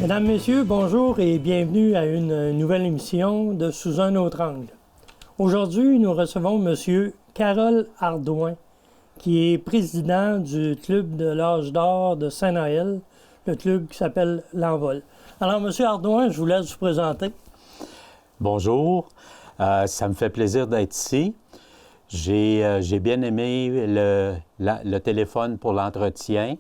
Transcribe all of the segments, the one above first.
Mesdames, Messieurs, bonjour et bienvenue à une nouvelle émission de Sous un autre angle. Aujourd'hui, nous recevons M. Carol Hardouin, qui est président du Club de l'Âge d'Or de Saint-Noël, le club qui s'appelle l'Envol. Alors, M. Hardouin, je vous laisse vous présenter. Bonjour, ça me fait plaisir d'être ici. J'ai bien aimé le téléphone pour l'entretien.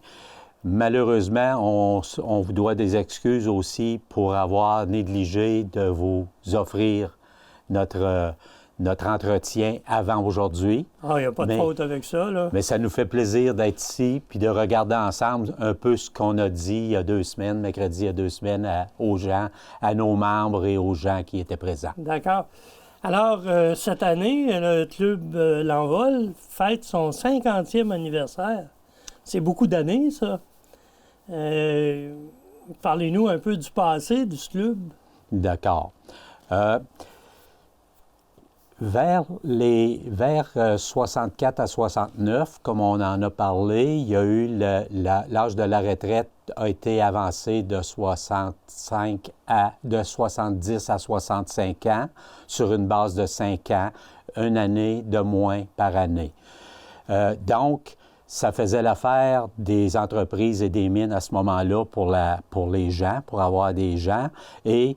Malheureusement, on vous doit des excuses aussi pour avoir négligé de vous offrir notre entretien avant aujourd'hui. Ah, il n'y a pas de faute avec ça, là. Mais ça nous fait plaisir d'être ici puis de regarder ensemble un peu ce qu'on a dit il y a 2 semaines, mercredi il y a 2 semaines, aux gens, à nos membres et aux gens qui étaient présents. D'accord. Alors, cette année, le club L'Envol fête son 50e anniversaire. C'est beaucoup d'années, ça. Parlez-nous un peu du passé de ce club. D'accord. Vers 64 à 69, comme on en a parlé, il y a eu l'âge de la retraite a été avancé de 70 à 65 ans sur une base de 5 ans, une année de moins par année. Donc, ça faisait l'affaire des entreprises et des mines à ce moment-là pour les gens, pour avoir des gens, et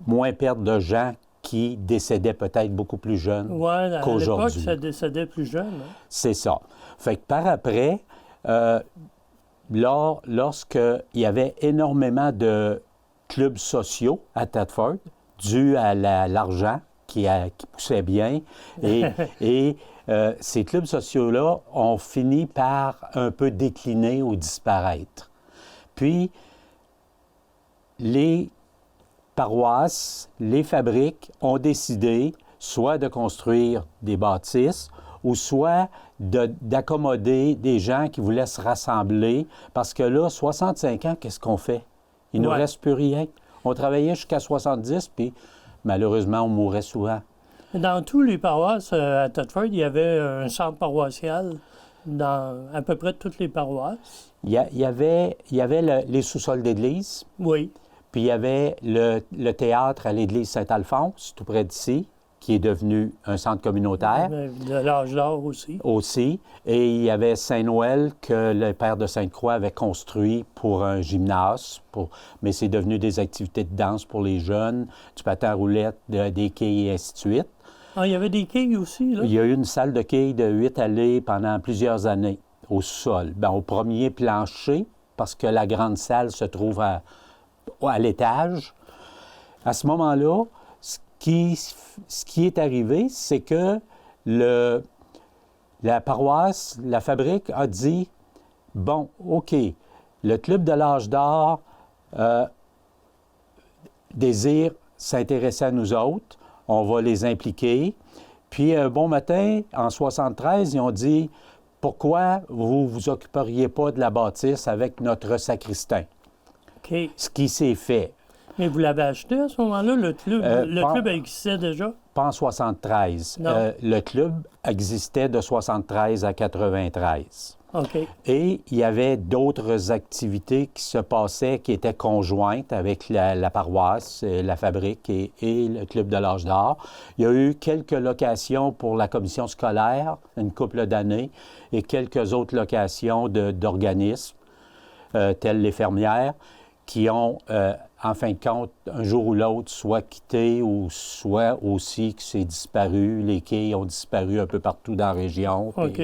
moins perdre de gens qui décédaient peut-être beaucoup plus jeunes qu'aujourd'hui. À l'époque, ça décédait plus jeune. Hein? C'est ça. Fait que par après, lorsqu'il y avait énormément de clubs sociaux à Thetford, dû à l'argent qui poussait bien, et ces clubs sociaux-là ont fini par un peu décliner ou disparaître. Puis, les paroisses, les fabriques ont décidé soit de construire des bâtisses ou soit d'accommoder des gens qui voulaient se rassembler. Parce que là, 65 ans, qu'est-ce qu'on fait? Il ne nous reste plus rien. On travaillait jusqu'à 70, puis malheureusement, on mourait souvent. Dans tous les paroisses à Thetford, il y avait un centre paroissial dans à peu près toutes les paroisses. Il y avait les sous-sols d'église. Oui. Puis il y avait le théâtre à l'église Saint-Alphonse, tout près d'ici, qui est devenu un centre communautaire. De l'Âge d'Or aussi. Aussi. Et il y avait Saint-Noël que le père de Sainte-Croix avait construit pour un gymnase, mais c'est devenu des activités de danse pour les jeunes, du patin à roulette, des quilles et ainsi de suite. Ah, il y avait des quilles aussi, là? Il y a eu une salle de quilles de 8 allées pendant plusieurs années au sol. Bien, au premier plancher, parce que la grande salle se trouve à l'étage. À ce moment-là, ce qui est arrivé, c'est que la paroisse, la fabrique a dit, bon, OK, le Club de l'Âge d'Or désire s'intéresser à nous autres, on va les impliquer. Puis un bon matin, en 73, ils ont dit, pourquoi vous ne vous occuperiez pas de la bâtisse avec notre sacristain? Okay. Ce qui s'est fait. Mais vous l'avez acheté à ce moment-là? Le club existait déjà? Pas en 73. Le club existait de 73 à 93. OK. Et il y avait d'autres activités qui se passaient, qui étaient conjointes avec la paroisse, la fabrique et le Club de l'Âge d'Or. Il y a eu quelques locations pour la commission scolaire, une couple d'années, et quelques autres locations d'organismes, tels les fermières, qui ont, en fin de compte, un jour ou l'autre, soit quitté ou soit aussi que c'est disparu. Les quilles ont disparu un peu partout dans la région. OK.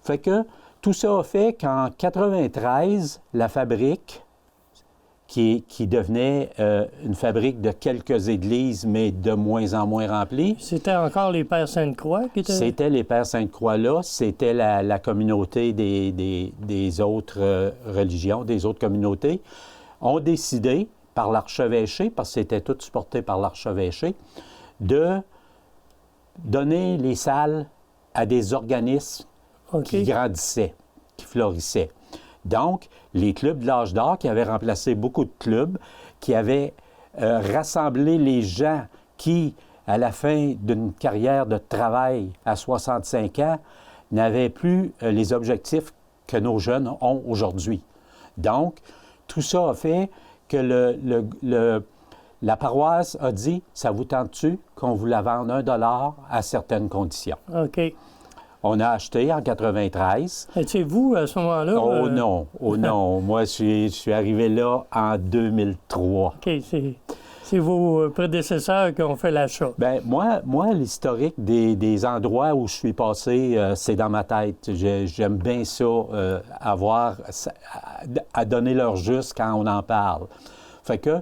Fait que tout ça a fait qu'en 93, la fabrique, qui devenait une fabrique de quelques églises, mais de moins en moins remplie. C'était encore les Pères Sainte-Croix qui étaient... C'était les Pères Sainte-Croix-là. C'était la communauté des autres religions, des autres communautés, ont décidé, par l'archevêché, parce que c'était tout supporté par l'archevêché, de donner les salles à des organismes qui grandissaient, qui florissaient. Donc, les clubs de l'Âge d'Or, qui avaient remplacé beaucoup de clubs, qui avaient rassemblé les gens qui, à la fin d'une carrière de travail à 65 ans, n'avaient plus les objectifs que nos jeunes ont aujourd'hui. Donc, tout ça a fait que la paroisse a dit, ça vous tente-tu qu'on vous la vende $1 à certaines conditions? OK. On a acheté en 93. Étiez vous, à ce moment-là? Oh non, oh non. Moi, je suis arrivé là en 2003. OK, c'est vos prédécesseurs qui ont fait l'achat. Bien, moi l'historique des endroits où je suis passé, c'est dans ma tête. J'aime bien ça, à donner leur juste quand on en parle. Fait que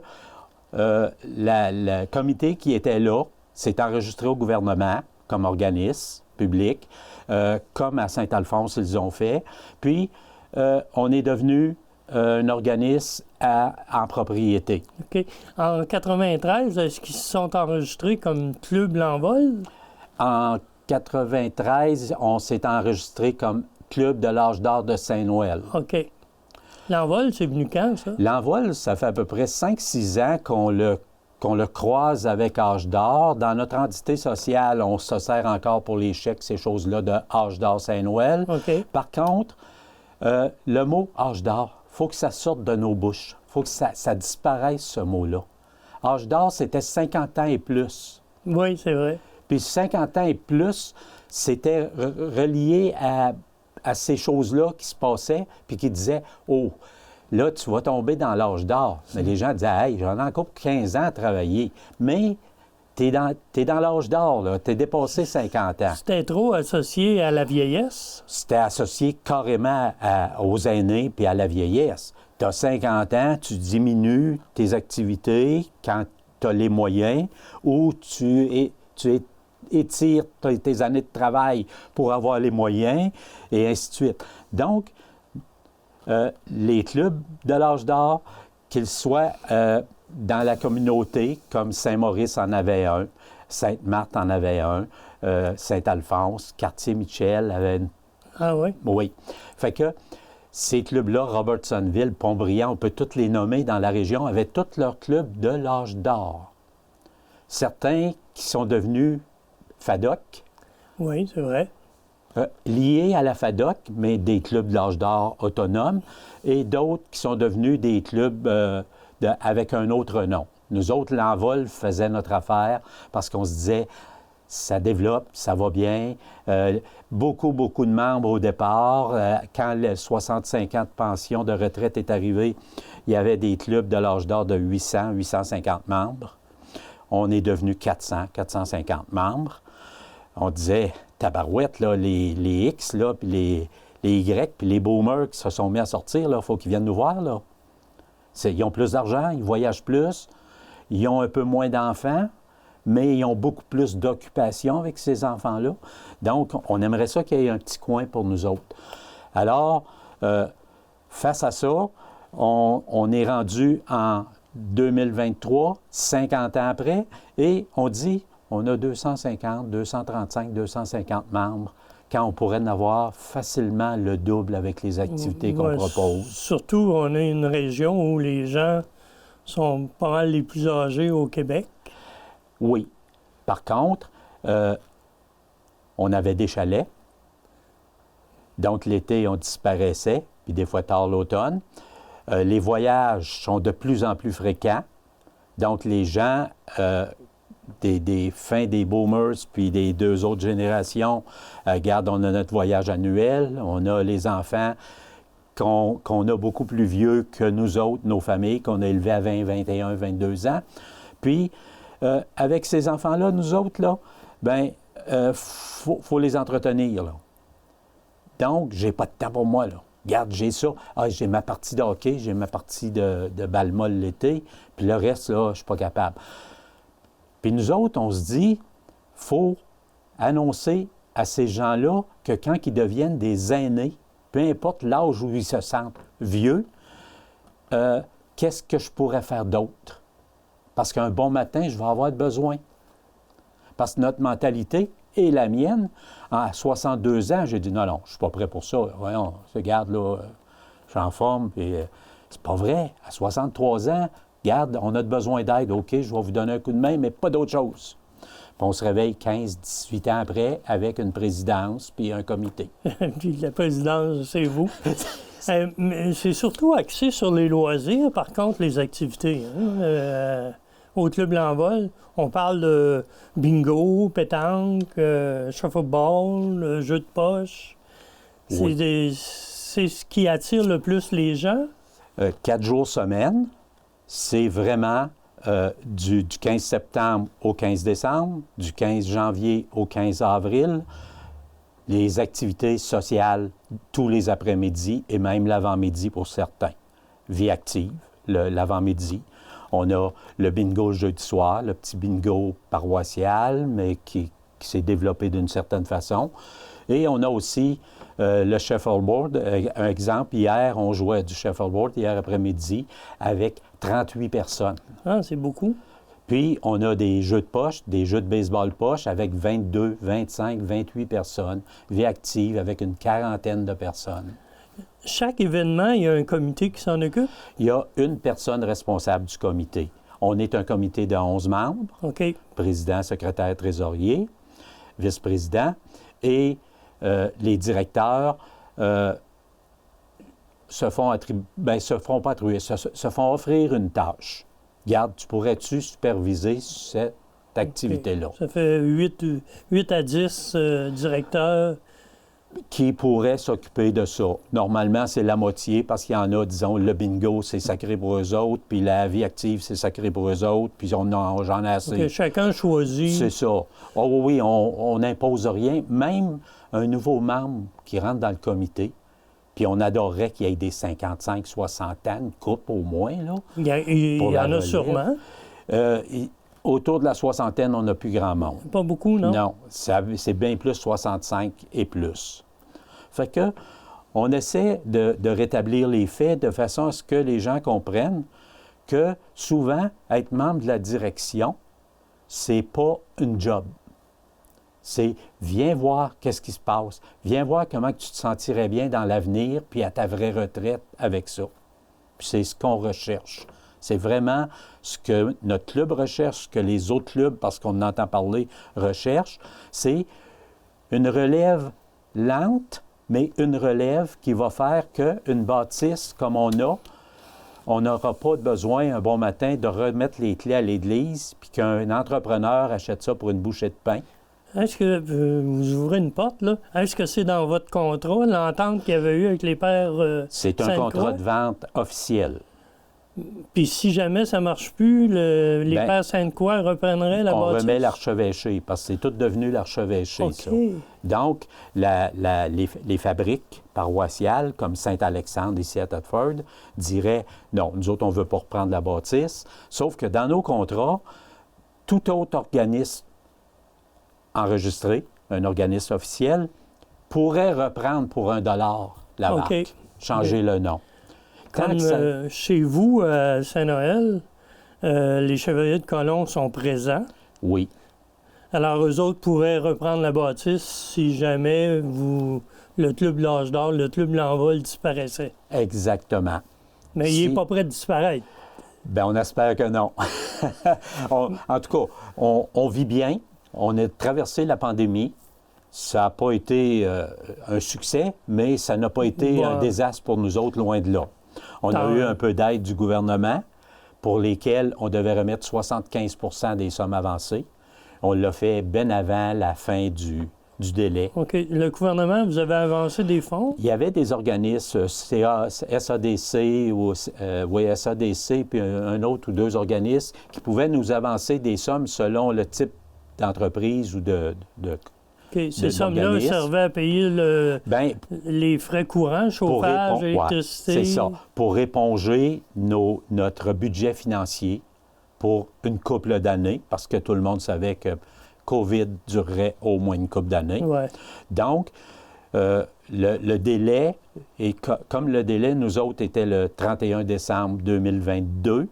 le comité qui était là s'est enregistré au gouvernement comme organisme public, comme à Saint-Alphonse, ils ont fait. Puis, on est devenu un organisme en propriété. OK. En 93, est-ce qu'ils se sont enregistrés comme Club L'Envol? En 93, on s'est enregistré comme Club de l'âge d'or de Saint-Noël. OK. L'Envol, c'est venu quand, ça? L'Envol, ça fait à peu près 5-6 ans qu'on le croise avec Âge d'or. Dans notre entité sociale, on se sert encore pour les chèques, ces choses-là, de Âge d'or Saint-Noël. OK. Par contre, le mot Âge d'or, il faut que ça sorte de nos bouches. Il faut que ça disparaisse, ce mot-là. Âge d'or, c'était 50 ans et plus. Oui, c'est vrai. Puis 50 ans et plus, c'était relié à ces choses-là qui se passaient, puis qui disaient, oh, là, tu vas tomber dans l'âge d'or. Mais les gens disaient, hey, j'en ai encore 15 ans à travailler. Mais t'es dans l'âge d'or, là. T'es dépassé 50 ans. C'était trop associé à la vieillesse? C'était associé carrément aux aînés puis à la vieillesse. Tu as 50 ans, tu diminues tes activités quand tu as les moyens ou tu étires tes années de travail pour avoir les moyens et ainsi de suite. Donc, les clubs de l'âge d'or, qu'ils soient dans la communauté, comme Saint-Maurice en avait un, Sainte-Marthe en avait un, Saint-Alphonse, Quartier-Michel avait une... Ah oui? Oui. Fait que ces clubs-là, Robertsonville, Pont-Brillant, on peut tous les nommer dans la région, avaient tous leurs clubs de l'âge d'or. Certains qui sont devenus FADOC. Oui, c'est vrai. Liés à la FADOC, mais des clubs de l'âge d'or autonomes, et d'autres qui sont devenus des clubs avec un autre nom. Nous autres, l'Envol faisait notre affaire parce qu'on se disait, ça développe, ça va bien. Beaucoup de membres au départ. Quand le 65 ans de pension de retraite est arrivé, il y avait des clubs de l'âge d'or de 850 membres. On est devenu 450 membres. On disait, tabarouette, là, les X, là, puis les Y, puis les boomers qui se sont mis à sortir, il faut qu'ils viennent nous voir, là. Ils ont plus d'argent, ils voyagent plus, ils ont un peu moins d'enfants, mais ils ont beaucoup plus d'occupation avec ces enfants-là. Donc, on aimerait ça qu'il y ait un petit coin pour nous autres. Alors, face à ça, on est rendu en 2023, 50 ans après, et on dit, on a 250, 235, 250 membres, quand on pourrait en avoir facilement le double avec les activités qu'on propose. Surtout, on est une région où les gens sont pas mal les plus âgés au Québec. Oui. Par contre, on avait des chalets. Donc, l'été, on disparaissait, puis des fois tard l'automne. Les voyages sont de plus en plus fréquents. Donc, les gens, des fins des boomers, puis des deux autres générations, regarde, on a notre voyage annuel, on a les enfants qu'on a beaucoup plus vieux que nous autres, nos familles, qu'on a élevés à 20, 21, 22 ans. Puis, avec ces enfants-là, nous autres, là, bien, faut les entretenir, là. Donc, j'ai pas de temps pour moi, là. Regarde, j'ai ça. Ah, j'ai ma partie de hockey, j'ai ma partie de balle molle l'été, puis le reste, là, je suis pas capable. Puis nous autres, on se dit, faut annoncer à ces gens-là que quand ils deviennent des aînés, peu importe l'âge où ils se sentent vieux, qu'est-ce que je pourrais faire d'autre? Parce qu'un bon matin, je vais avoir besoin. Parce que notre mentalité et la mienne, à 62 ans, j'ai dit non, je ne suis pas prêt pour ça. Voyons, regarde, là, je suis en forme, puis c'est pas vrai. À 63 ans, regarde, on a besoin d'aide, OK, je vais vous donner un coup de main, mais pas d'autre chose. Puis on se réveille 15, 18 ans après avec une présidence puis un comité. Puis la présidence, c'est vous. Mais c'est surtout axé sur les loisirs, par contre, les activités. Au Club L'Envol, on parle de bingo, pétanque, shuffleball, jeu de poche. Oui. C'est ce qui attire le plus les gens. 4 jours semaine, c'est vraiment du 15 septembre au 15 décembre, du 15 janvier au 15 avril, les activités sociales tous les après-midi et même l'avant-midi pour certains. Vie active, l'avant-midi. On a le bingo le jeudi soir, le petit bingo paroissial, mais qui s'est développé d'une certaine façon. Et on a aussi le shuffleboard. Un exemple, hier, on jouait du shuffleboard, hier après-midi, avec 38 personnes. Ah, c'est beaucoup. Puis, on a des jeux de poche, des jeux de baseball poche avec 22, 25, 28 personnes. Vie active avec une quarantaine de personnes. Chaque événement, il y a un comité qui s'en occupe? Il y a une personne responsable du comité. On est un comité de 11 membres. OK. Président, secrétaire, trésorier, vice-président. Et les directeurs se font offrir une tâche. Regarde, pourrais-tu superviser cette activité-là? Ça fait 8 à 10 directeurs. Qui pourrait s'occuper de ça. Normalement, c'est la moitié parce qu'il y en a, disons, le bingo, c'est sacré pour eux autres, puis la vie active, c'est sacré pour eux autres, puis j'en ai assez. Okay, chacun choisit. C'est ça. Oh oui, on n'impose rien. Même un nouveau membre qui rentre dans le comité, puis on adorerait qu'il y ait des 55, 60 ans, une couple au moins, là. Il y en a sûrement. Autour de la soixantaine, on n'a plus grand monde. Pas beaucoup, non? Non, c'est bien plus 65 et plus. Fait que on essaie de rétablir les faits de façon à ce que les gens comprennent que souvent, être membre de la direction, c'est pas une job. C'est viens voir qu'est-ce qui se passe. Viens voir comment tu te sentirais bien dans l'avenir, puis à ta vraie retraite avec ça. Puis c'est ce qu'on recherche. C'est vraiment ce que notre club recherche, ce que les autres clubs, parce qu'on en entend parler, recherchent. C'est une relève lente, mais une relève qui va faire qu'une bâtisse comme on n'aura pas besoin un bon matin de remettre les clés à l'église puis qu'un entrepreneur achète ça pour une bouchée de pain. Est-ce que vous ouvrez une porte, là? Est-ce que c'est dans votre contrat, l'entente qu'il y avait eu avec les pères C'est un contrat de vente officiel. Puis si jamais ça ne marche plus, les pères Sainte-Croix reprendraient la bâtisse? On remet l'archevêché, parce que c'est tout devenu l'archevêché, OK. ça. Donc, les fabriques paroissiales, comme Saint-Alexandre, ici à Thetford, diraient, non, nous autres, on ne veut pas reprendre la bâtisse. Sauf que dans nos contrats, tout autre organisme enregistré, un organisme officiel, pourrait reprendre pour $1 la marque, changer le nom. Comme chez vous, à Saint-Noël, les Chevaliers de Colomb sont présents. Oui. Alors, eux autres pourraient reprendre la bâtisse si jamais le Club L'Âge d'Or, le Club L'Envol disparaissait. Exactement. Mais il n'est pas prêt de disparaître. Bien, on espère que non. En tout cas, on vit bien. On a traversé la pandémie. Ça n'a pas été un succès, mais ça n'a pas été un désastre pour nous autres, loin de là. On a eu un peu d'aide du gouvernement pour lesquels on devait remettre 75 des sommes avancées. On l'a fait bien avant la fin du délai. OK. Le gouvernement, vous avez avancé des fonds? Il y avait des organismes, SADC ou SADC, puis un autre ou deux organismes qui pouvaient nous avancer des sommes selon le type d'entreprise ou de OK. Ces sommes-là servaient à payer les frais courants, chauffage, électricité. C'est ça. Pour éponger notre budget financier pour une couple d'années, parce que tout le monde savait que COVID durerait au moins une couple d'années. Ouais. Donc, le délai, et comme le délai, nous autres, était le 31 décembre 2022,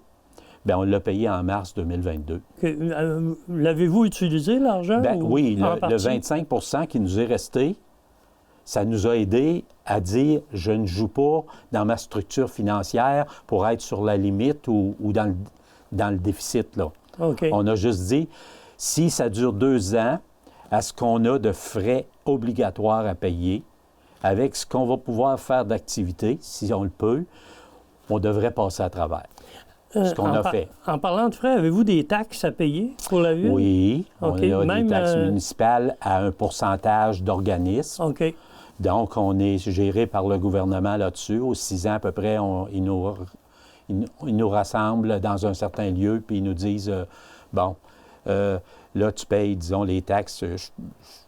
bien, on l'a payé en mars 2022. L'avez-vous utilisé, l'argent? Oui, le 25 qui nous est resté, ça nous a aidé à dire « je ne joue pas dans ma structure financière pour être sur la limite ou dans le déficit. » là. Okay. On a juste dit « si ça dure 2 ans, à ce qu'on a de frais obligatoires à payer, avec ce qu'on va pouvoir faire d'activité, si on le peut, on devrait passer à travers. Ce qu'on a fait. En parlant de frais, avez-vous des taxes à payer pour la ville? Oui, Okay. on a Même, des taxes municipales à un pourcentage d'organisme. OK. Donc, on est géré par le gouvernement là-dessus. Aux 6 ans à peu près, ils nous rassemblent dans un certain lieu, puis ils nous disent, là, tu payes, disons, les taxes. Je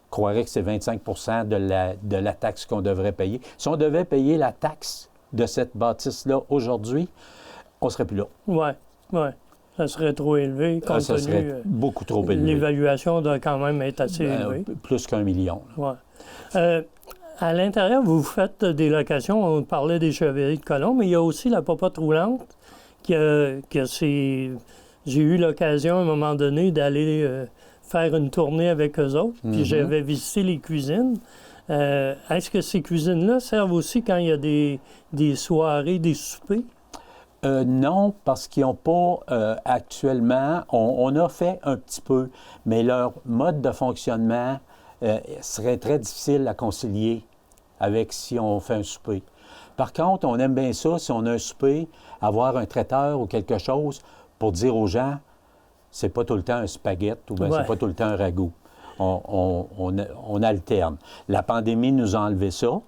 croirais que c'est 25 de la taxe qu'on devrait payer. Si on devait payer la taxe de cette bâtisse-là aujourd'hui, on ne serait plus là. Oui. Ça serait trop élevé, compte Ça serait tenu, beaucoup trop élevé. L'évaluation doit quand même être assez élevée. Plus qu'1 million. Oui. À l'intérieur, vous faites des locations. On parlait des chevaleries de colons, mais il y a aussi la popote roulante j'ai eu l'occasion à un moment donné d'aller faire une tournée avec eux autres. Puis j'avais visité les cuisines. Est-ce que ces cuisines-là servent aussi quand il y a des soirées, des soupers? Non, parce qu'ils n'ont pas actuellement, on a fait un petit peu, mais leur mode de fonctionnement serait très difficile à concilier avec si on fait un souper. Par contre, on aime bien ça, si on a un souper, avoir un traiteur ou quelque chose pour dire aux gens, c'est pas tout le temps un spaghetti ou bien c'est pas tout le temps un ragoût. On alterne. La pandémie nous a enlevé ça,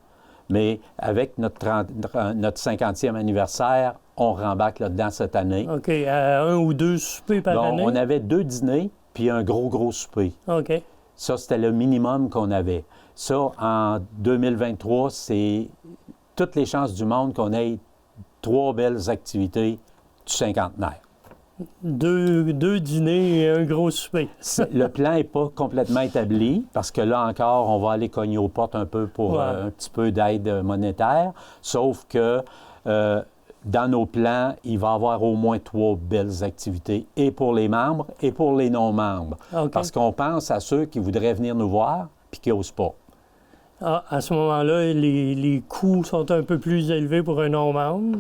mais avec notre 50e anniversaire, on rembarque là-dedans cette année. OK. À 1 ou 2 soupers par année? On avait 2 dîners puis un gros souper. OK. Ça, c'était le minimum qu'on avait. Ça, en 2023, c'est toutes les chances du monde qu'on ait 3 belles activités du cinquantenaire. 2 dîners et un gros souper. Le plan n'est pas complètement établi parce que là encore, on va aller cogner aux portes un peu pour un petit peu d'aide monétaire. Sauf que dans nos plans, il va y avoir au moins 3 belles activités, et pour les membres et pour les non-membres. Okay. Parce qu'on pense à ceux qui voudraient venir nous voir puis qui n'osent pas. Ah, à ce moment-là, les coûts sont un peu plus élevés pour un non-membre?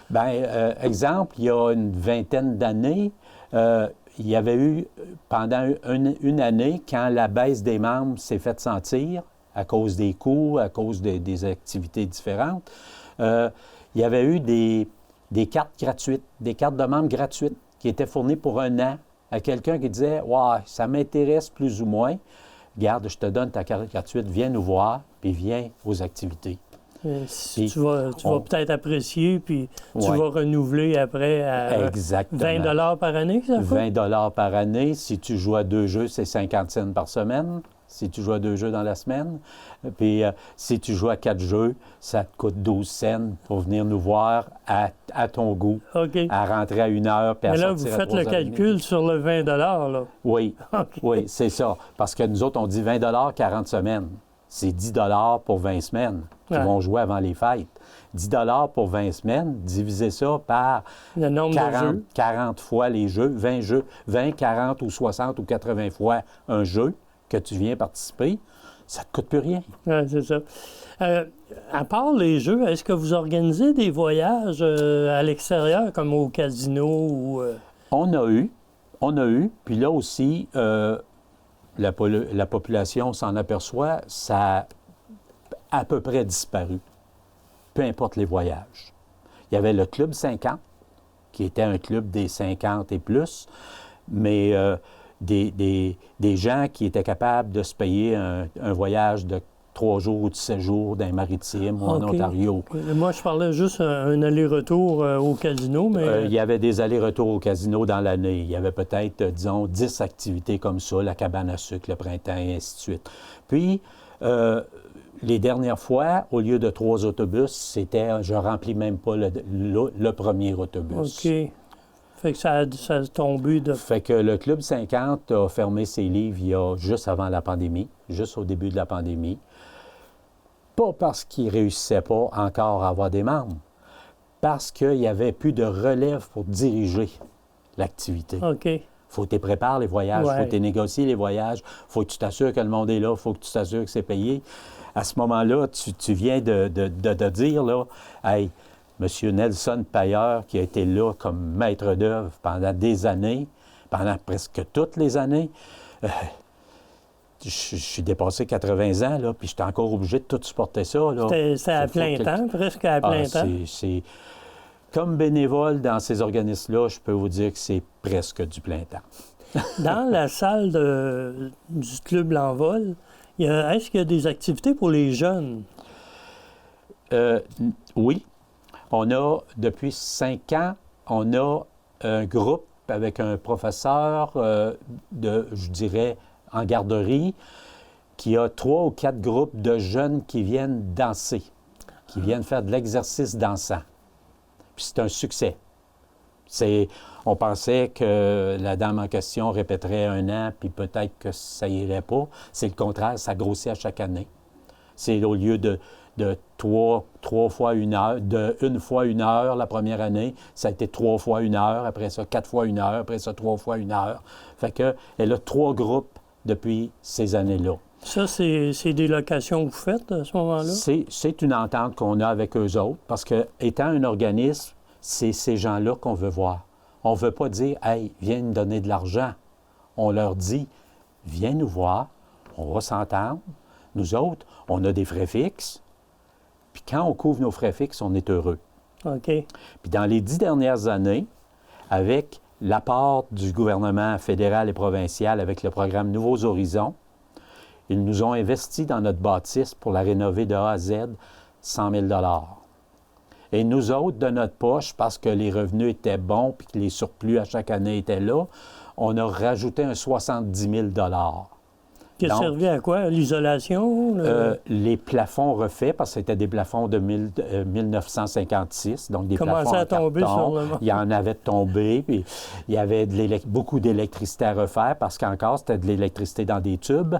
Bien, exemple, il y a une vingtaine d'années, il y avait eu, pendant une année, quand la baisse des membres s'est faite sentir, à cause des coûts, à cause des activités différentes, il y avait eu des cartes gratuites, des cartes de membres gratuites qui étaient fournies pour 1 an à quelqu'un qui disait « Ouais, ça m'intéresse plus ou moins. Garde, je te donne ta carte gratuite, viens nous voir, puis viens aux activités. » Tu vas peut-être apprécier, puis tu vas renouveler après à 20 $ par année, ça fait? 20 $ par année. Si tu joues à 2 jeux, c'est 50 cents par semaine. Si tu joues à 2 jeux dans la semaine. Puis si tu joues à 4 jeux, ça te coûte 12 cents pour venir nous voir à ton goût. OK. À rentrer à 1 heure, puis à sortir à 3 heures. Mais là, vous faites le calcul sur le 20 $, là. Oui, okay. Oui, c'est ça. Parce que nous autres, on dit 20 $ 40 semaines. C'est 10 $ pour 20 semaines qui vont jouer avant les fêtes. 10 $ pour 20 semaines, divisez ça par le nombre 40, de jeux. 40 fois les jeux, 20 jeux, 20, 40 ou 60 ou 80 fois un jeu que tu viens participer, ça ne te coûte plus rien. Oui, c'est ça. À part les jeux, est-ce que vous organisez des voyages à l'extérieur, comme au casino ou... On a eu, puis là aussi... La population s'en aperçoit, ça a à peu près disparu, peu importe les voyages. Il y avait le Club 50, qui était un club des 50 et plus, mais des gens qui étaient capables de se payer un voyage de 3 jours ou de 7 jours dans les maritimes ou en Ontario. Moi, je parlais juste un aller-retour au casino, mais... il y avait des allers-retours au casino dans l'année. Il y avait peut-être, disons, 10 activités comme ça, la cabane à sucre, le printemps, et ainsi de suite. Puis, les dernières fois, au lieu de 3 autobus, c'était, je remplis même pas le premier autobus. OK. Fait que ça a tombé de... Fait que le Club 50 a fermé ses livres juste avant la pandémie, juste au début de la pandémie. Pas parce qu'ils ne réussissaient pas encore à avoir des membres, parce qu'il n'y avait plus de relève pour diriger l'activité. OK. Faut que tu prépares les voyages, faut que tu négocies les voyages, faut que tu t'assures que le monde est là, faut que tu t'assures que c'est payé. À ce moment-là, tu viens de dire, là, hey, M. Nelson Pailleur, qui a été là comme maître d'œuvre pendant des années, pendant presque toutes les années, je suis dépassé 80 ans, là, puis j'étais encore obligé de tout supporter ça. Là. C'était à plein temps, presque à plein temps. C'est... Comme bénévole dans ces organismes-là, je peux vous dire que c'est presque du plein temps. Dans la salle du Club L'Envol, est-ce qu'il y a des activités pour les jeunes? Oui. On a, depuis 5 ans, on a un groupe avec un professeur je dirais, en garderie, qui a 3 ou 4 groupes de jeunes qui viennent danser, qui viennent faire de l'exercice dansant. Puis c'est un succès. On pensait que la dame en question répéterait 1 an, puis peut-être que ça irait pas. C'est le contraire, ça grossit à chaque année. C'est au lieu de 3 fois 1 heure, de 1 fois 1 heure la première année, ça a été 3 fois 1 heure, après ça 4 fois 1 heure, après ça 3 fois 1 heure. Fait qu'elle a 3 groupes depuis ces années-là. Ça, c'est des locations que vous faites à ce moment-là? C'est une entente qu'on a avec eux autres, parce que, étant un organisme, c'est ces gens-là qu'on veut voir. On ne veut pas dire « Hey, viens nous donner de l'argent ». On leur dit « Viens nous voir, on va s'entendre. Nous autres, on a des frais fixes. Puis quand on couvre nos frais fixes, on est heureux. » OK. Puis dans les 10 dernières années, avec l'apport du gouvernement fédéral et provincial avec le programme Nouveaux Horizons, ils nous ont investi dans notre bâtisse pour la rénover de A à Z, 100 000 $. Et nous autres, de notre poche, parce que les revenus étaient bons puis que les surplus à chaque année étaient là, on a rajouté un 70 000 $. Qui a servi à quoi? L'isolation? Les plafonds refaits, parce que c'était des plafonds de 1956, donc des plafonds en tomber carton. Sur le monde. Il y en avait tombé, puis il y avait beaucoup d'électricité à refaire, parce qu'encore, c'était de l'électricité dans des tubes,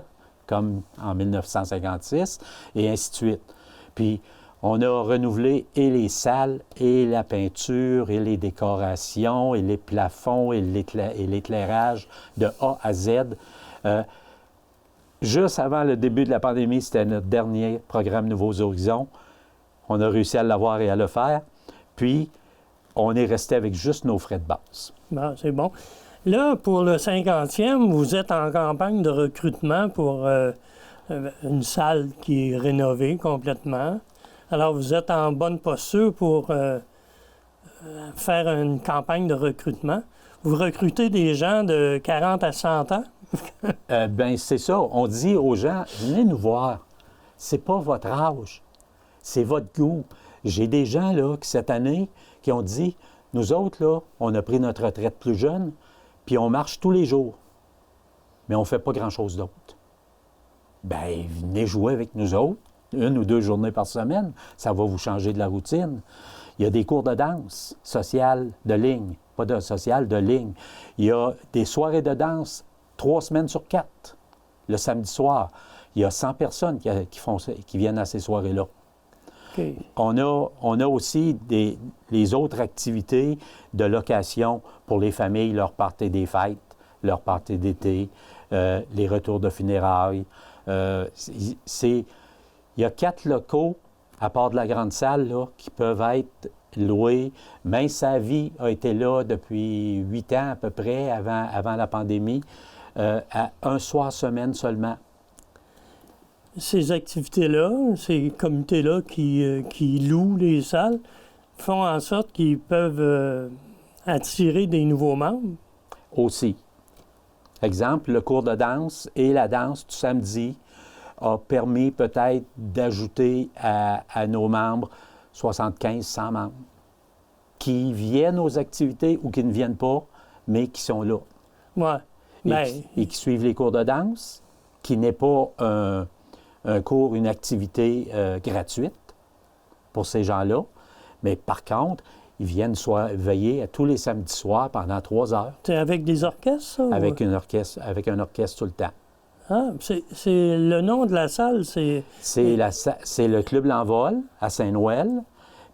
comme en 1956, et ainsi de suite. Puis, on a renouvelé et les salles, et la peinture, et les décorations, et les plafonds, et l'éclairage de A à Z. Juste avant le début de la pandémie, c'était notre dernier programme Nouveaux Horizons. On a réussi à l'avoir et à le faire. Puis, on est resté avec juste nos frais de base. Bon, c'est bon. Là, pour le 50e, vous êtes en campagne de recrutement pour une salle qui est rénovée complètement. Alors, vous êtes en bonne posture pour faire une campagne de recrutement. Vous recrutez des gens de 40 à 100 ans? Bien, c'est ça. On dit aux gens, venez nous voir. C'est pas votre âge, c'est votre goût. J'ai des gens, là, qui cette année, qui ont dit, nous autres, là, on a pris notre retraite plus jeune, puis on marche tous les jours. Mais on ne fait pas grand-chose d'autre. Bien, venez jouer avec nous autres, 1 ou 2 journées par semaine. Ça va vous changer de la routine. Il y a des cours de danse sociale de ligne, pas de sociale, de ligne. Il y a des soirées de danse 3 semaines sur 4, le samedi soir. Il y a 100 personnes qui viennent à ces soirées-là. Okay. On a aussi les autres activités de location pour les familles, leur party des fêtes, leur party d'été, les retours de funérailles. Il y a 4 locaux, à part de la grande salle, là, qui peuvent être loués. Main Sa Vie a été là depuis 8 ans à peu près, avant la pandémie, à 1 soir semaine seulement. Ces activités-là, ces comités-là qui louent les salles, font en sorte qu'ils peuvent attirer des nouveaux membres? Aussi. Exemple, le cours de danse et la danse du samedi a permis peut-être d'ajouter à nos membres 75-100 membres qui viennent aux activités ou qui ne viennent pas, mais qui sont là. Ouais. Et qui suivent les cours de danse, qui n'est pas un cours, une activité gratuite pour ces gens-là. Mais par contre, ils viennent veiller à tous les samedis soirs pendant 3 heures. C'est avec des orchestres, ça? Avec un orchestre tout le temps. Ah, c'est le nom de la salle, c'est... C'est le Club L'Envol à Saint-Noël.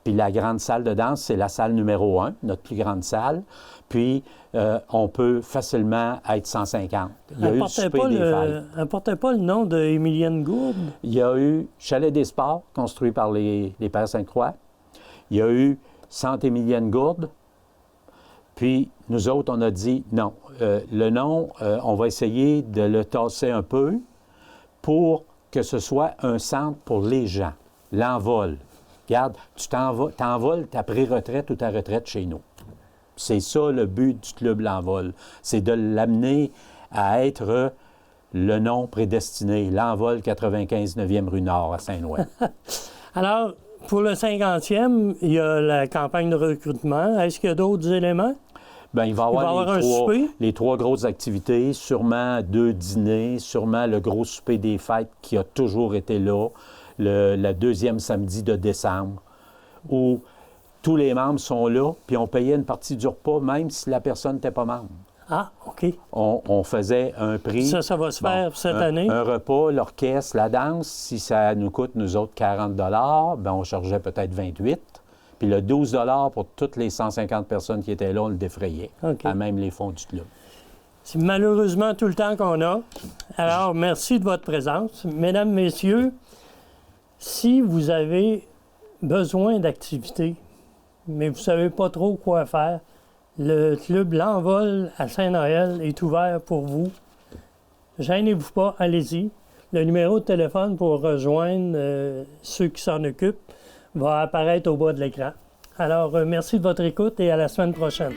Puis la grande salle de danse, c'est la salle numéro 1, notre plus grande salle. Puis on peut facilement être 150. Il y a eu le souper des fêtes. Elle ne portait pas le nom d'Émilienne Gourde? Il y a eu Chalet des Sports, construit par les Pères Sainte-Croix. Il y a eu Centre Émilienne Gourde. Puis nous autres, on a dit non. Le nom, on va essayer de le tasser un peu, pour que ce soit un centre pour les gens. L'envol. Regarde, tu t'envoles ta pré-retraite ou ta retraite chez nous. C'est ça le but du Club L'Envol. C'est de l'amener à être le nom prédestiné, L'Envol 95 9e rue Nord à Saint-Noël. Alors, pour le 50e, il y a la campagne de recrutement. Est-ce qu'il y a d'autres éléments? Bien, il va y avoir souper? les 3 grosses activités, sûrement 2 dîners, sûrement le gros souper des fêtes qui a toujours été là, le 2e samedi de décembre, où tous les membres sont là, puis on payait une partie du repas, même si la personne n'était pas membre. Ah, OK. On faisait un prix. Ça va se faire cette année? Un repas, l'orchestre, la danse, si ça nous coûte, nous autres, 40 bien, on chargeait peut-être 28. Puis le 12 pour toutes les 150 personnes qui étaient là, on le défrayait, à même les fonds du club. C'est malheureusement tout le temps qu'on a. Alors, merci de votre présence. Mesdames, Messieurs, si vous avez besoin d'activités, mais vous ne savez pas trop quoi faire, le Club L'Envol à Saint-Noël est ouvert pour vous. Gênez-vous pas, allez-y. Le numéro de téléphone pour rejoindre ceux qui s'en occupent va apparaître au bas de l'écran. Alors, merci de votre écoute et à la semaine prochaine.